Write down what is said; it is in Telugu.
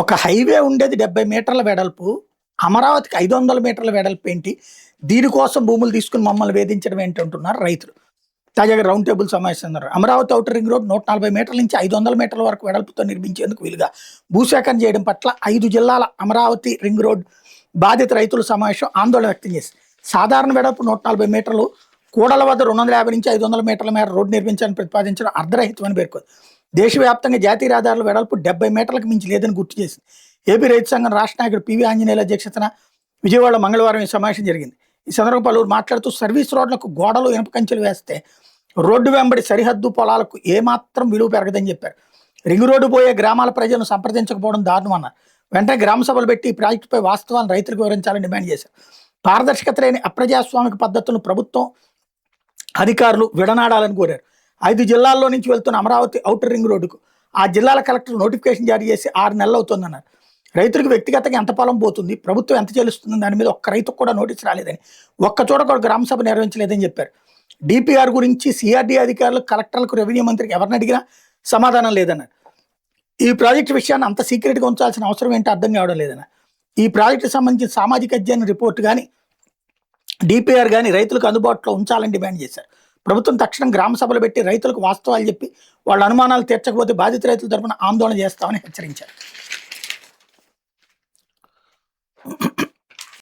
ఒక హైవే ఉండేది 70 మీటర్ల వెడల్పు. అమరావతికి 500 మీటర్ల వెడల్పు ఏంటి? దీనికోసం భూములు తీసుకొని మమ్మల్ని వేధించడం ఏంటి అంటున్నారు రైతులు. తాజాగా రౌండ్ టేబుల్ సమావేశం అన్నారు. అమరావతి ఔటర్ రింగ్ రోడ్ 140 మీటర్ల నుంచి 500 మీటర్ల వరకు వెడల్పుతో నిర్మించేందుకు వీలుగా భూసేకరణ చేయడం పట్ల 5 జిల్లాల అమరావతి రింగ్ రోడ్ బాధిత రైతుల సమావేశం ఆందోళన వ్యక్తం చేసింది. సాధారణ వెడల్పు 140 మీటర్లు, కూడల వద్ద 250 నుంచి 500 మీటర్ల మేర రోడ్డు నిర్మించాలని ప్రతిపాదించడం అర్ధరహితమని పేర్కొంది. దేశవ్యాప్తంగా జాతీయ రహదారుల వెడల్పు 70 మీటర్లకు మించి లేదని గుర్తు చేసింది. ఏపీ రైతు సంఘం రాష్ట్ర నాయకుడు పివి ఆంజనేయుల అధ్యక్షతన విజయవాడలో మంగళవారం ఈ సమావేశం జరిగింది. ఈ సందర్భంగా పలువురు మాట్లాడుతూ సర్వీస్ రోడ్లకు గోడలు, ఇనుప కంచెలు వేస్తే రోడ్డు వెంబడి సరిహద్దు పొలాలకు ఏమాత్రం విలువ పెరగదని చెప్పారు. రింగ్ రోడ్డు పోయే గ్రామాల ప్రజలను సంప్రదించకపోవడం దారుణం అన్నారు. వెంటనే గ్రామ సభలు పెట్టి ఈ ప్రాజెక్టుపై వాస్తవాలను రైతులకు వివరించాలని డిమాండ్ చేశారు. పారదర్శకత లేని అప్రజాస్వామిక పద్ధతులను ప్రభుత్వం, అధికారులు విడనాడాలని కోరారు. 5 జిల్లాల్లో నుంచి వెళ్తున్న అమరావతి ఔటర్ రింగ్ రోడ్డుకు ఆ జిల్లాల కలెక్టర్ నోటిఫికేషన్ జారీ చేసి 6 నెలలు అవుతుందన్నారు. రైతులకు వ్యక్తిగతంగా ఎంత పొలం పోతుంది, ప్రభుత్వం ఎంత చెల్లిస్తుంది, దాని మీద ఒక్క రైతుకు కూడా నోటీస్ రాలేదని, ఒక్క చోట కూడా గ్రామ సభ నిర్వహించలేదని చెప్పారు. డిపిఆర్ గురించి సిఆర్డీ అధికారులు, కలెక్టర్లకు, రెవెన్యూ మంత్రికి ఎవరిని అడిగినా సమాధానం లేదన్నారు. ఈ ప్రాజెక్టు విషయాన్ని అంత సీక్రెట్గా ఉంచాల్సిన అవసరం ఏంటో అర్థం కావడం లేదన్నారు. ఈ ప్రాజెక్టుకు సంబంధించిన సామాజిక అధ్యయన రిపోర్ట్ కానీ, డిపిఆర్ కానీ రైతులకు అందుబాటులో ఉంచాలని డిమాండ్ చేశారు. ప్రభుత్వం తక్షణం గ్రామ సభలు పెట్టి రైతులకు వాస్తవాలు చెప్పి వాళ్ళ అనుమానాలు తీర్చకపోతే బాధిత రైతుల తరపున ఆందోళన చేస్తామని హెచ్చరించారు.